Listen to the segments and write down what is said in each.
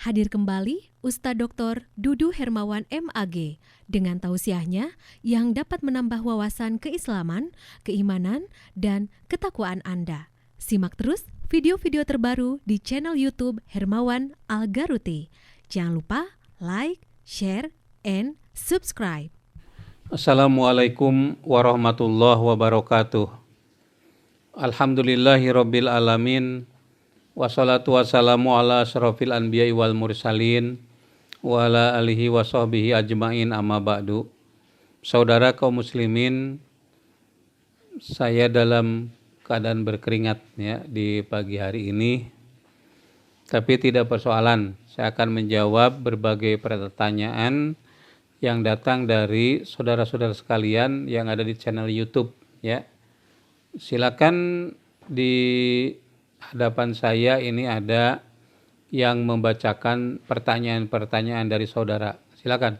Hadir kembali Ustadz Dr. Dudu Hermawan MAG dengan tausiahnya yang dapat menambah wawasan keislaman, keimanan, dan ketakwaan Anda. Simak terus video-video terbaru di channel YouTube Hermawan Al-Garuti. Jangan lupa like, share, and subscribe. Assalamualaikum warahmatullahi wabarakatuh. Alhamdulillahirabbil alamin. Wassalatu wassalamu ala asyrafil anbiya'i wal mursalin wa ala alihi wa sahbihi ajma'in amma ba'du. Saudara kaum muslimin, saya dalam keadaan berkeringat ya di pagi hari ini. Tapi tidak persoalan, saya akan menjawab berbagai pertanyaan yang datang dari saudara-saudara sekalian yang ada di channel YouTube ya. Silakan di hadapan saya ini ada yang membacakan pertanyaan-pertanyaan dari saudara. Silakan.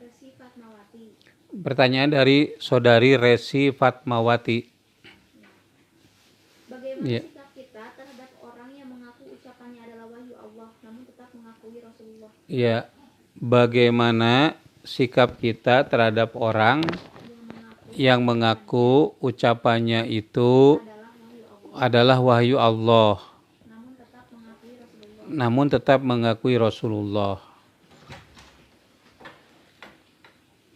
Resi Fatmawati. Pertanyaan dari saudari Resi Fatmawati. Bagaimana Ya. sikap kita terhadap orang yang mengaku ucapannya adalah wahyu Allah namun tetap mengakui Rasulullah? Ya, bagaimana sikap kita terhadap orang yang mengaku ucapannya itu adalah wahyu Allah, namun tetap mengakui Rasulullah.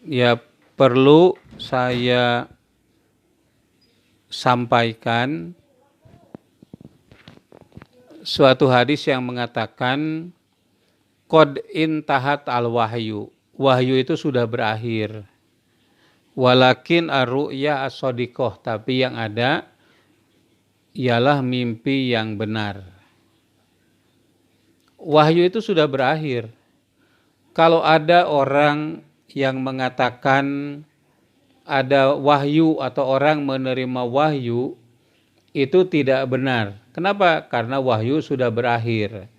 Ya, perlu saya sampaikan suatu hadis yang mengatakan qad intahat al-wahyu. Wahyu itu sudah berakhir. Walakin ar-ru'ya as-shadiqah, tapi yang ada ialah mimpi yang benar. Wahyu itu sudah berakhir. Kalau ada orang yang mengatakan ada wahyu atau orang menerima wahyu, itu tidak benar. Kenapa? Karena wahyu sudah berakhir.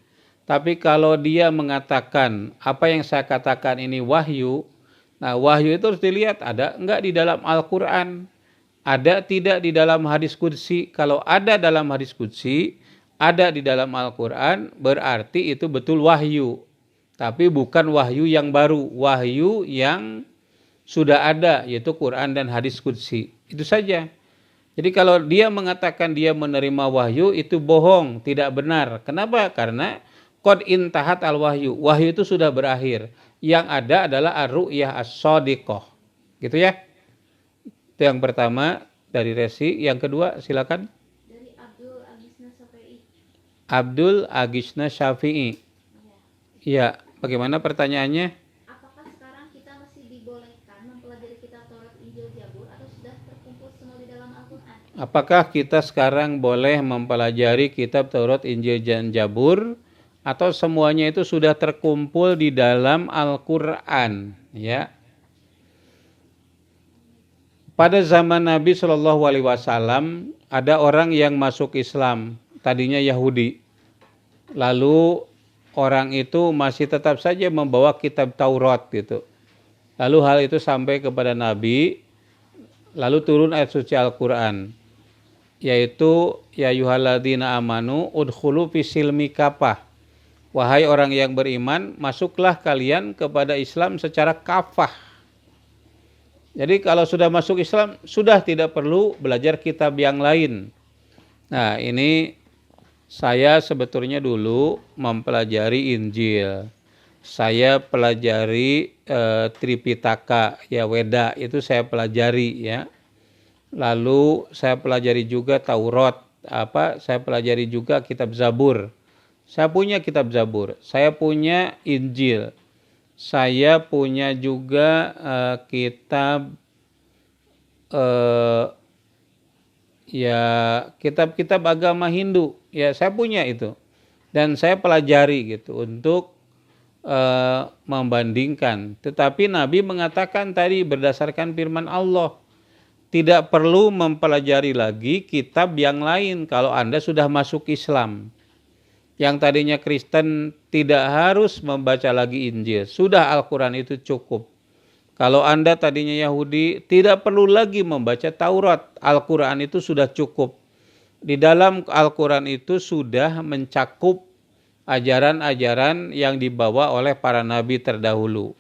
Tapi kalau dia mengatakan apa yang saya katakan ini wahyu, nah wahyu itu harus dilihat ada enggak di dalam Al-Quran, ada tidak di dalam hadis qudsi. Kalau ada dalam hadis qudsi, ada di dalam Al-Quran, berarti itu betul wahyu. Tapi bukan wahyu yang baru, wahyu yang sudah ada, yaitu Quran dan hadis qudsi. Itu saja. Jadi kalau dia mengatakan dia menerima wahyu, itu bohong, tidak benar. Kenapa? Karena qad intahat al-wahyu. Wahyu itu sudah berakhir. Yang ada adalah ar-ru'yah as-shadiqah. Gitu ya. Itu yang pertama dari Resi. Yang kedua silakan. Dari Abdul Agisna Syafi'i. Abdul Agisna Syafi'i. Ya, bagaimana pertanyaannya? Apakah sekarang kita masih dibolehkan mempelajari kitab Taurat, Injil, Zabur atau sudah terkumpul semua di dalam Al-Quran? Apakah kita sekarang boleh mempelajari kitab Taurat, Injil, dan Zabur atau semuanya itu sudah terkumpul di dalam Al-Quran? Ya. Pada zaman Nabi SAW ada orang yang masuk Islam, tadinya Yahudi. Lalu orang itu masih tetap saja membawa kitab Taurat gitu. Lalu hal itu sampai kepada Nabi, lalu turun ayat suci Al-Quran, yaitu ya ayyuhalladzina amanu udkhulu fisilmi kafah. Wahai orang yang beriman, masuklah kalian kepada Islam secara kafah. Jadi kalau sudah masuk Islam, sudah tidak perlu belajar kitab yang lain. Nah ini saya sebetulnya dulu mempelajari Injil. Saya pelajari Tripitaka, ya Weda, itu saya pelajari ya. Lalu saya pelajari juga Taurat, saya pelajari juga kitab Zabur. Saya punya kitab Zabur, saya punya Injil. Saya punya juga kitab kitab-kitab agama Hindu. Ya, saya punya itu. Dan saya pelajari gitu untuk membandingkan. Tetapi Nabi mengatakan tadi berdasarkan firman Allah, tidak perlu mempelajari lagi kitab yang lain kalau Anda sudah masuk Islam. Yang tadinya Kristen tidak harus membaca lagi Injil. Sudah Al-Quran itu cukup. Kalau Anda tadinya Yahudi, tidak perlu lagi membaca Taurat. Al-Quran itu sudah cukup. Di dalam Al-Quran itu sudah mencakup ajaran-ajaran yang dibawa oleh para nabi terdahulu.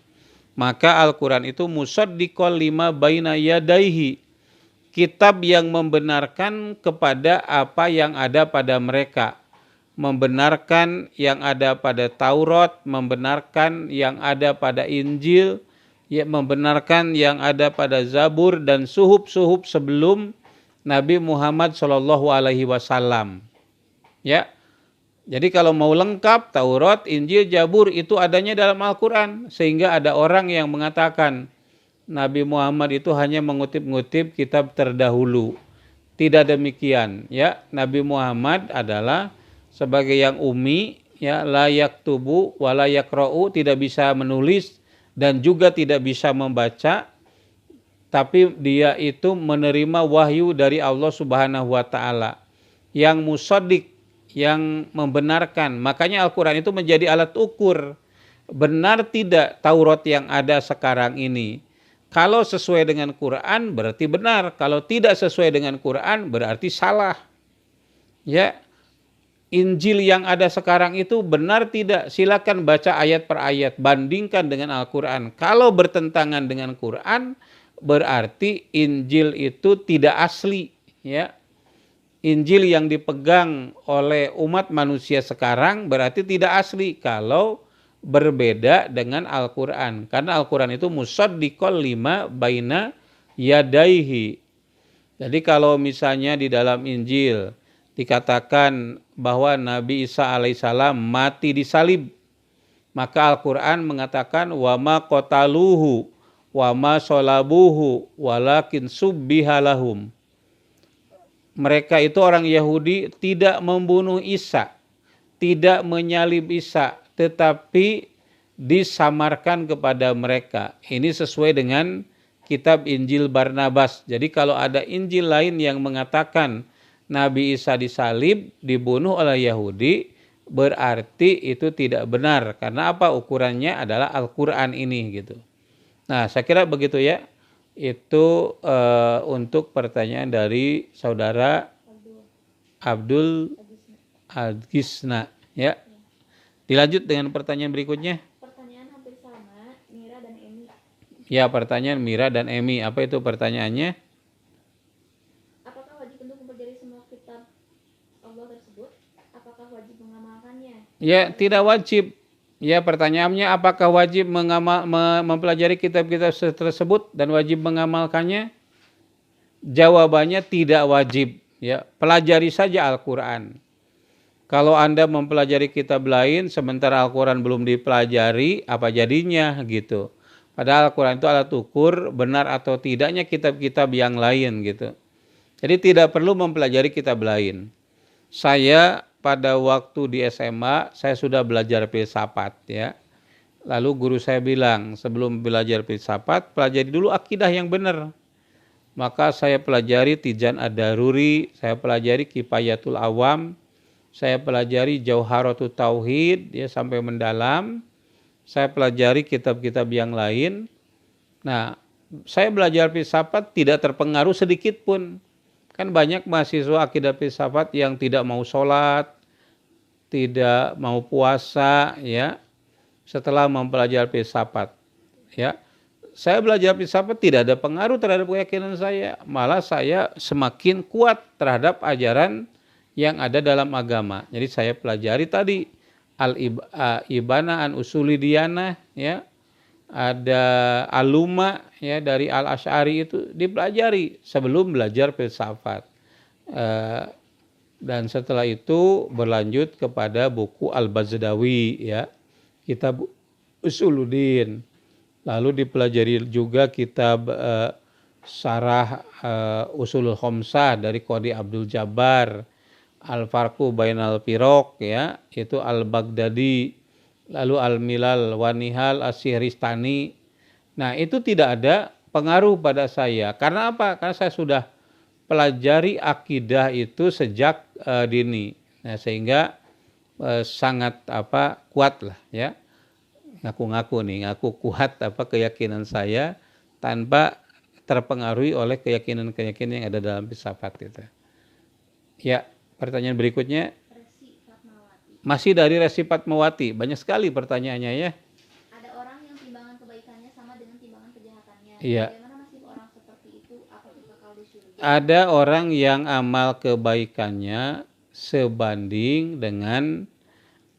Maka Al-Quran itu musaddiqol lima baina yadaihi, kitab yang membenarkan kepada apa yang ada pada mereka, membenarkan yang ada pada Taurat, membenarkan yang ada pada Injil, ya, membenarkan yang ada pada Zabur dan suhuf-suhuf sebelum Nabi Muhammad SAW. Ya, jadi kalau mau lengkap Taurat, Injil, Zabur itu adanya dalam Al-Quran, sehingga ada orang yang mengatakan Nabi Muhammad itu hanya mengutip-ngutip kitab terdahulu. Tidak demikian, ya. Nabi Muhammad adalah sebagai yang ummi, ya, la yaktubu wa la yaqra'u, tidak bisa menulis dan juga tidak bisa membaca, tapi dia itu menerima wahyu dari Allah Subhanahu wa taala yang musaddiq, yang membenarkan. Makanya Al-Quran itu menjadi alat ukur benar tidak Taurat yang ada sekarang ini. Kalau sesuai dengan Quran berarti benar, kalau tidak sesuai dengan Quran berarti salah. Ya, Injil yang ada sekarang itu benar tidak? Silakan baca ayat per ayat, bandingkan dengan Al-Quran. Kalau bertentangan dengan Quran berarti Injil itu tidak asli, ya. Injil yang dipegang oleh umat manusia sekarang berarti tidak asli kalau berbeda dengan Al-Quran. Karena Al-Quran itu musaddiqol lima baina yadaihi. Jadi kalau misalnya di dalam Injil dikatakan bahwa Nabi Isa alaihissalam mati disalib, maka Al-Quran mengatakan wama qataluhu wama sholabuhu walakin subbihalahum. Mereka itu orang Yahudi tidak membunuh Isa, tidak menyalib Isa, tetapi disamarkan kepada mereka. Ini sesuai dengan kitab Injil Barnabas. Jadi kalau ada Injil lain yang mengatakan Nabi Isa disalib, dibunuh oleh Yahudi, berarti itu tidak benar. Karena apa? Ukurannya adalah Al-Quran ini gitu. Nah, saya kira begitu ya. Itu untuk pertanyaan dari saudara Abdul Agisna, ya. Dilanjut dengan pertanyaan berikutnya. Pertanyaan hampir sama, Mira dan Emi. Ya, pertanyaan Mira dan Emi. Apa itu pertanyaannya? Apakah wajib untuk mempelajari semua kitab Allah tersebut? Apakah wajib mengamalkannya? Ya, tidak wajib. Ya, pertanyaannya apakah wajib mempelajari kitab-kitab tersebut dan wajib mengamalkannya? Jawabannya tidak wajib. Ya, pelajari saja Al-Quran. Kalau Anda mempelajari kitab lain sementara Al-Quran belum dipelajari, apa jadinya gitu. Padahal Al-Quran itu alat ukur benar atau tidaknya kitab-kitab yang lain gitu. Jadi tidak perlu mempelajari kitab lain. Saya pada waktu di SMA saya sudah belajar filsafat, ya. Lalu guru saya bilang sebelum belajar filsafat pelajari dulu akidah yang benar. Maka saya pelajari Tijan Ad-Daruri, saya pelajari Kifayatul Awam, saya pelajari Jauharatut Tauhid, ya, sampai mendalam. Saya pelajari kitab-kitab yang lain. Nah, saya belajar filsafat tidak terpengaruh sedikit pun. Kan banyak mahasiswa akidah filsafat yang tidak mau sholat, tidak mau puasa, ya, setelah mempelajari filsafat, ya. Saya belajar filsafat tidak ada pengaruh terhadap keyakinan saya, malah saya semakin kuat terhadap ajaran yang ada dalam agama. Jadi saya pelajari tadi Al-Ibana an Usuli Diyanah, ya. Ada Aluma, ya, dari Al-Asy'ari itu dipelajari sebelum belajar filsafat. Dan setelah itu berlanjut kepada buku Al-Bazdawi, ya, kitab Usuluddin. Lalu dipelajari juga kitab Syarah Usulul Khamsah dari Qadhi Abdul Jabbar, Al-Farqu Bainal Firaq, ya, itu Al-Baghdadi, lalu Al-Milal wa Nihal As-Sihristani. Nah, itu tidak ada pengaruh pada saya. Karena apa? Karena saya sudah pelajari akidah itu sejak dini. Nah, sehingga sangat kuat lah, ya. Ngaku kuat keyakinan saya tanpa terpengaruhi oleh keyakinan-keyakinan yang ada dalam filsafat itu. Ya, pertanyaan berikutnya. Resi Fatmawati. masih dari Resi Fatmawati. Banyak sekali pertanyaannya ya. Ada orang yang timbangan kebaikannya sama dengan timbangan kejahatannya. Iya. Bagaimana nasib orang seperti itu? Apakah kekal di surga? Ada orang yang amal kebaikannya sebanding dengan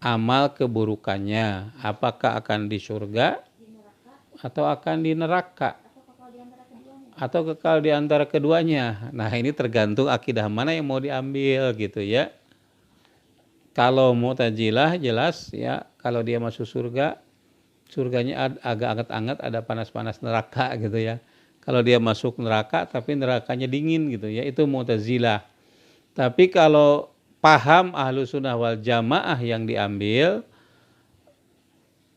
amal keburukannya. Apakah akan di surga Di neraka atau akan di neraka atau kekal di antara keduanya? atau kekal di antara keduanya. Nah, ini tergantung akidah mana yang mau diambil gitu ya. Kalau Mu'tazilah jelas ya, kalau dia masuk surga, surganya agak anget-anget, ada panas-panas neraka gitu ya. Kalau dia masuk neraka tapi nerakanya dingin gitu ya, itu Mu'tazilah. Tapi kalau paham Ahlussunnah wal Jamaah yang diambil,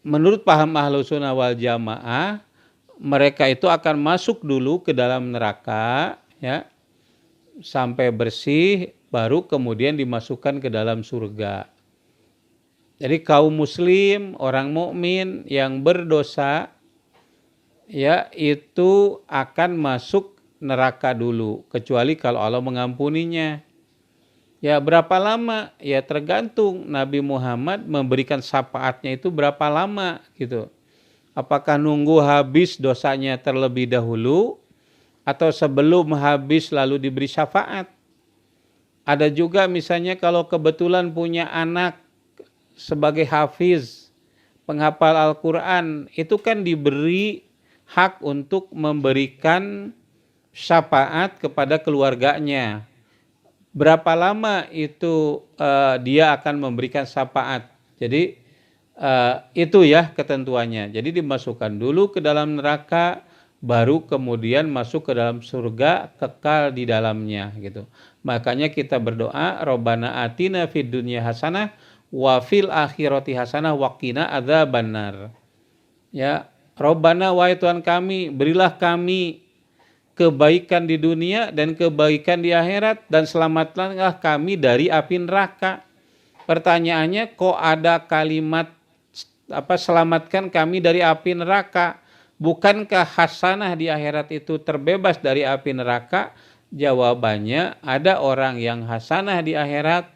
menurut paham Ahlussunnah wal Jamaah, mereka itu akan masuk dulu ke dalam neraka ya, sampai bersih, baru kemudian dimasukkan ke dalam surga. Jadi kaum muslim, orang mukmin yang berdosa ya, itu akan masuk neraka dulu, kecuali kalau Allah mengampuninya. Ya berapa lama? Ya tergantung Nabi Muhammad memberikan syafaatnya itu berapa lama gitu. Apakah nunggu habis dosanya terlebih dahulu atau sebelum habis lalu diberi syafaat? Ada juga misalnya kalau kebetulan punya anak sebagai hafiz, penghafal Al-Quran, itu kan diberi hak untuk memberikan syafaat kepada keluarganya. Berapa lama itu dia akan memberikan syafaat? Jadi itu ya ketentuannya. Jadi dimasukkan dulu ke dalam neraka, baru kemudian masuk ke dalam surga, kekal di dalamnya gitu. Makanya kita berdoa, Rabbana atina fid dunya hasanah wa fil akhirati hasanah wa qina adzabannar. Ya, Rabbana wahai Tuhan kami, berilah kami kebaikan di dunia dan kebaikan di akhirat, dan selamatkanlah kami dari api neraka. Pertanyaannya, kok ada kalimat selamatkan kami dari api neraka? Bukankah hasanah di akhirat itu terbebas dari api neraka? Jawabannya, ada orang yang hasanah di akhirat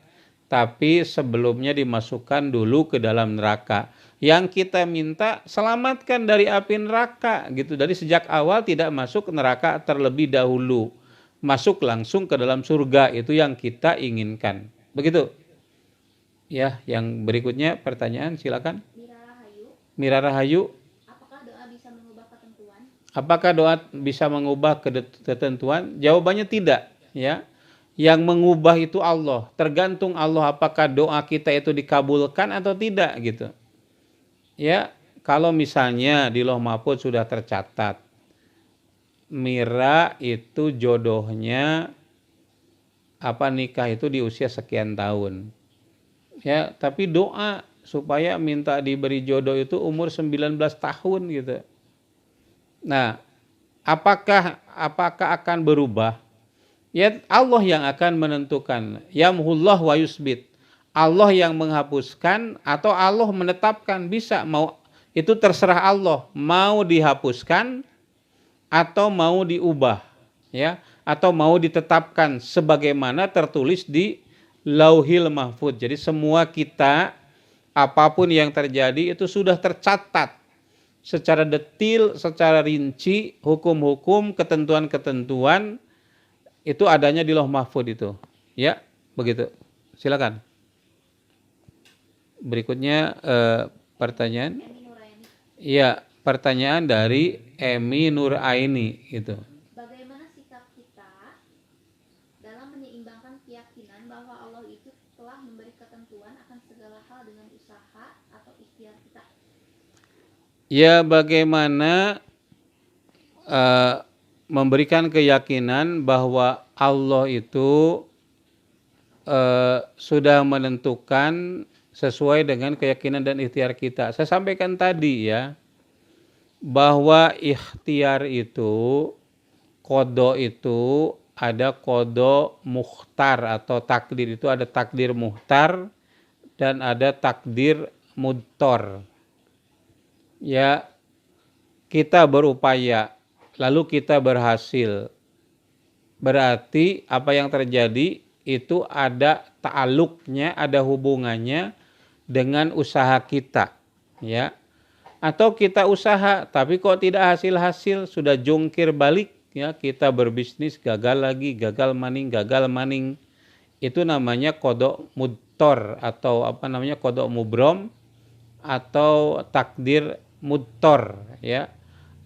tapi sebelumnya dimasukkan dulu ke dalam neraka. Yang kita minta selamatkan dari api neraka gitu. Dari sejak awal tidak masuk ke neraka terlebih dahulu, masuk langsung ke dalam surga, itu yang kita inginkan. Begitu. Ya, yang berikutnya pertanyaan silakan. Mira Rahayu. Apakah doa bisa mengubah ketentuan? Apakah doa bisa mengubah ketentuan? Jawabannya tidak, ya. Yang mengubah itu Allah. Tergantung Allah apakah doa kita itu dikabulkan atau tidak gitu. Ya, kalau misalnya di Lauh Mahfuz sudah tercatat Mira itu jodohnya nikah itu di usia sekian tahun. Ya, tapi doa supaya minta diberi jodoh itu umur 19 tahun gitu. Nah, apakah akan berubah? Ya Allah yang akan menentukan. Yamhullah wa yusbit. Allah yang menghapuskan atau Allah menetapkan, bisa, mau itu terserah Allah, mau dihapuskan atau mau diubah ya, atau mau ditetapkan sebagaimana tertulis di Lauhil Mahfuz. Jadi semua kita, apapun yang terjadi itu sudah tercatat secara detil, secara rinci, hukum-hukum, ketentuan-ketentuan itu adanya di Lauh Mahfuz itu. Ya, begitu. Silakan. Berikutnya pertanyaan. Iya, pertanyaan dari Emi Nuraini gitu. Bagaimana sikap kita dalam menyeimbangkan keyakinan bahwa Allah itu telah memberi ketentuan akan segala hal dengan usaha atau ikhtiar kita? Ya, bagaimana memberikan keyakinan bahwa Allah itu sudah menentukan sesuai dengan keyakinan dan ikhtiar kita. Saya sampaikan tadi ya, bahwa ikhtiar itu, qada itu ada qada mukhtar atau takdir, itu ada takdir mukhtar dan ada takdir mudtor. Ya, kita berupaya lalu kita berhasil, berarti apa yang terjadi itu ada ta'aluknya, ada hubungannya dengan usaha kita, ya. Atau kita usaha tapi kok tidak hasil-hasil, sudah jungkir balik, ya, kita berbisnis gagal lagi, gagal maning. Itu namanya kodok mudtor atau kodok mubrom atau takdir mudtor, ya.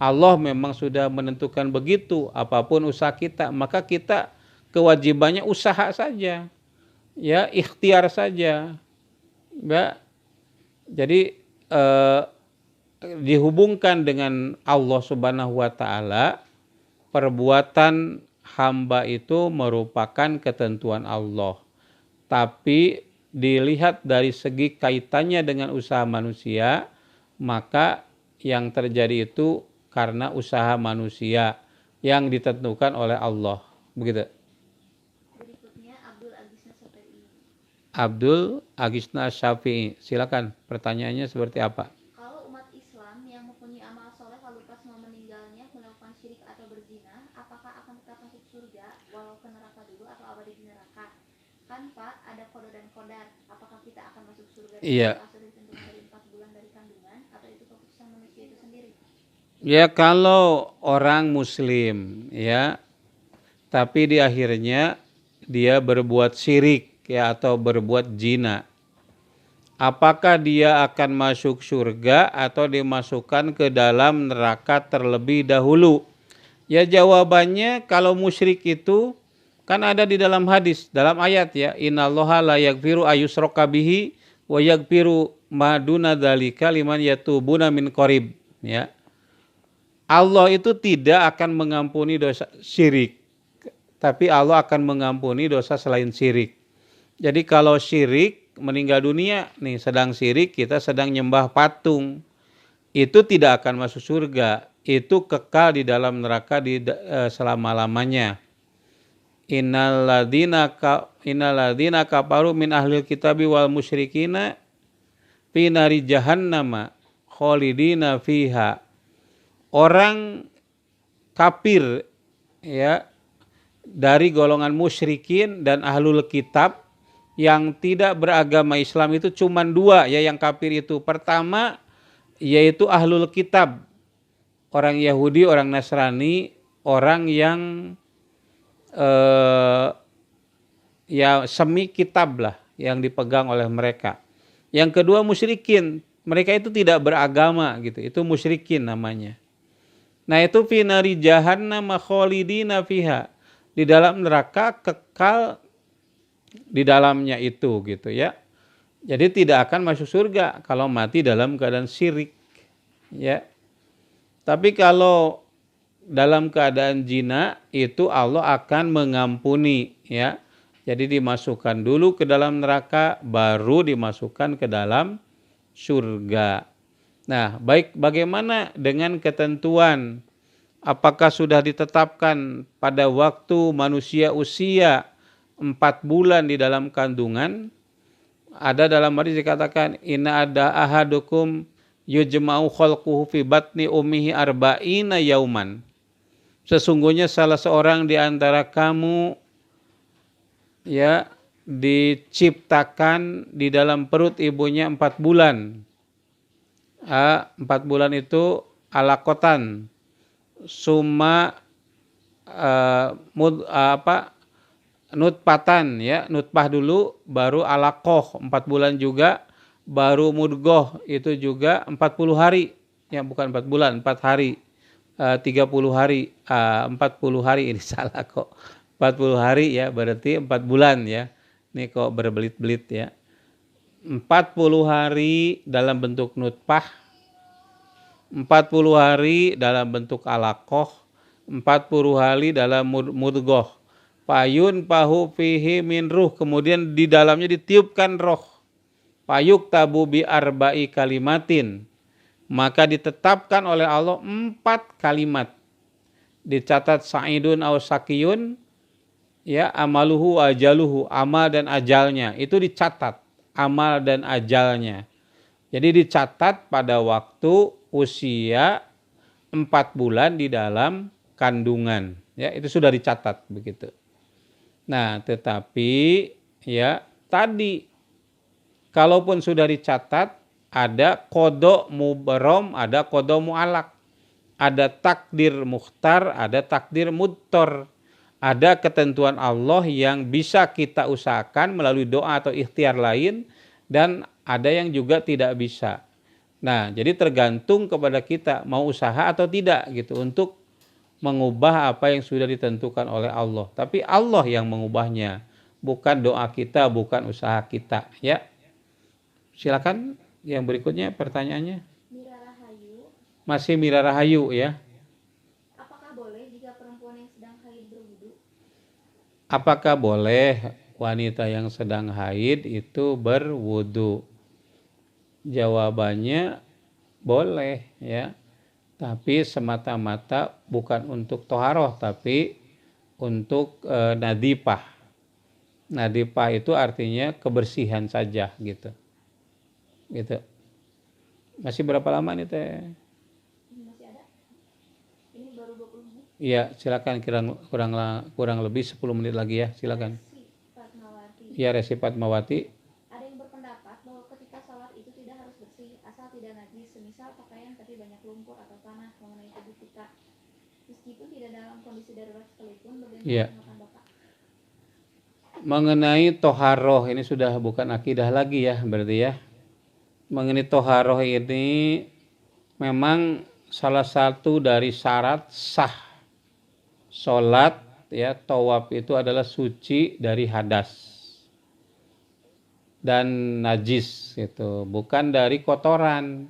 Allah memang sudah menentukan begitu, apapun usaha kita, maka kita kewajibannya usaha saja, ya, ikhtiar saja, ya. Jadi dihubungkan dengan Allah Subhanahu wa taala, perbuatan hamba itu merupakan ketentuan Allah. Tapi dilihat dari segi kaitannya dengan usaha manusia, maka yang terjadi itu karena usaha manusia yang ditentukan oleh Allah. Begitu. Berikutnya Abdul Agisna Syafi'i. Abdul Agisna Syafi'i. Silakan, pertanyaannya seperti apa? Kalau umat Islam yang mempunyai amal soleh lalu pas mau meninggalnya melakukan syirik atau berzina, apakah akan tetap masuk surga walau ke neraka dulu atau abadi di neraka? Kan Pak ada kodo dan kodar. Apakah kita akan masuk surga Iya. dengan sudah ditentukan dari 4 bulan dari kandungan atau itu keputusan manusia itu sendiri? Ya, kalau orang muslim, ya, tapi di akhirnya dia berbuat syirik, ya, atau berbuat zina, apakah dia akan masuk surga atau dimasukkan ke dalam neraka terlebih dahulu? Ya, jawabannya kalau musyrik itu kan ada di dalam hadis, dalam ayat, ya, innallaha la yaghfiru ayyushraka bihi wa yaghfiru ma duna dzalika liman yatubuna min qarib, ya. Allah itu tidak akan mengampuni dosa syirik, tapi Allah akan mengampuni dosa selain syirik. Jadi kalau syirik, meninggal dunia nih sedang syirik, kita sedang nyembah patung, itu tidak akan masuk surga, itu kekal di dalam neraka selama-lamanya. Innalladzina kafaru min ahlil kitabi wal musyrikina fi nari jahannama khalidina fiha. Orang kafir, ya, dari golongan musyrikin dan ahlul kitab yang tidak beragama Islam itu cuma 2, ya, yang kafir itu. Pertama yaitu ahlul kitab, orang Yahudi, orang Nasrani, orang yang ya semi kitab lah yang dipegang oleh mereka. Yang kedua musyrikin, mereka itu tidak beragama gitu, itu musyrikin namanya. Nah, itu fi nari jahannam khalidina fiha, di dalam neraka kekal di dalamnya itu gitu, ya. Jadi tidak akan masuk surga kalau mati dalam keadaan syirik, ya. Tapi kalau dalam keadaan zina itu Allah akan mengampuni, ya. Jadi dimasukkan dulu ke dalam neraka baru dimasukkan ke dalam surga. Nah, baik, bagaimana dengan ketentuan? Apakah sudah ditetapkan pada waktu manusia usia 4 bulan di dalam kandungan? Ada dalam hadis dikatakan, inna ada ahadukum yujma'u khalquhu fi batni ummihi arba'ina yauman. Sesungguhnya salah seorang di antara kamu, ya, diciptakan di dalam perut ibunya 4 bulan. 4 bulan itu alakotan, summa nutpatan, ya, nutpah dulu, baru alakoh 4 bulan juga, baru mudgoh itu juga 40 hari, ya, bukan 4 bulan, 4 hari, 30 hari, 40 hari, ini salah kok, 40 hari, ya, berarti 4 bulan, ya, ini kok berbelit-belit, ya. 40 hari dalam bentuk nutpah, 40 hari dalam bentuk alaqoh, 40 hari dalam mudgoh. Payun pahu fihi min ruh, kemudian di dalamnya ditiupkan roh. Payuk tabu bi arba'i kalimatin, maka ditetapkan oleh Allah 4 kalimat. Dicatat sa'idun aw sakiyun, ya, amaluhu ajaluhu, amal dan ajalnya, itu dicatat. Amal dan ajalnya. Jadi dicatat pada waktu usia 4 bulan di dalam kandungan, ya, itu sudah dicatat begitu. Nah, tetapi, ya, tadi kalaupun sudah dicatat, ada qada mubrom, ada qada mu'alak. Ada takdir mukhtar, ada takdir mudtor. Ada ketentuan Allah yang bisa kita usahakan melalui doa atau ikhtiar lain, dan ada yang juga tidak bisa. Nah, jadi tergantung kepada kita mau usaha atau tidak gitu untuk mengubah apa yang sudah ditentukan oleh Allah. Tapi Allah yang mengubahnya, bukan doa kita, bukan usaha kita, ya. Silakan yang berikutnya pertanyaannya. Mira Rahayu, Masih Mira Rahayu ya. apakah boleh jika perempuan yang sedang haid berwudu? Apakah boleh wanita yang sedang haid itu berwudu? Jawabannya boleh ya. Tapi semata-mata bukan untuk toharoh, tapi untuk nadipah. Nadipah itu artinya kebersihan saja gitu. Gitu. Masih berapa lama nih teh? Ini masih ada? Ini baru 20 menit. Iya, silakan kurang lebih 10 menit lagi ya, silakan. Si Fatmawati. Ya, Resi Fatmawati. Ada yang berpendapat bahwa ketika sholat itu tidak harus bersih asal tidak najis, semisal pakaian tapi banyak lumpur atau tanah mengenai tubuh kita. Meskipun tidak dalam kondisi darurat sekalipun, bagaimana Iya. tanggapan Bapak? Mengenai toharoh ini sudah bukan akidah lagi ya, berarti ya. Mengenai toharoh ini memang salah satu dari syarat sah sholat ya. Tawaf itu adalah suci dari hadas dan najis gitu, bukan dari kotoran.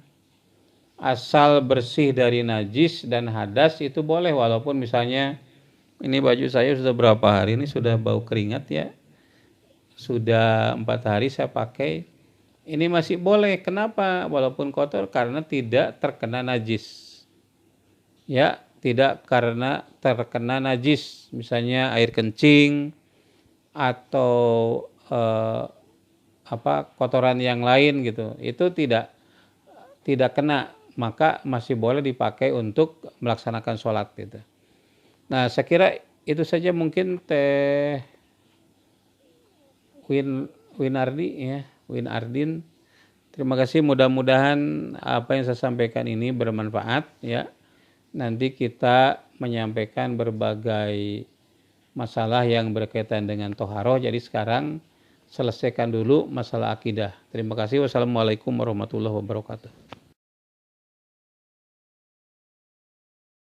Asal bersih dari najis dan hadas itu boleh, walaupun misalnya ini baju saya sudah berapa hari ini sudah bau keringat ya, sudah 4 hari saya pakai, ini masih boleh. Kenapa? Walaupun kotor, karena tidak terkena najis. Ya, tidak karena terkena najis, misalnya air kencing atau kotoran yang lain gitu, itu tidak kena, maka masih boleh dipakai untuk melaksanakan sholat gitu. Nah, saya kira itu saja mungkin Teh Winardi ya, Winardin. Terima kasih, mudah-mudahan apa yang saya sampaikan ini bermanfaat ya. Nanti kita menyampaikan berbagai masalah yang berkaitan dengan toharoh. Jadi sekarang selesaikan dulu masalah akidah. Terima kasih. Wassalamualaikum warahmatullahi wabarakatuh.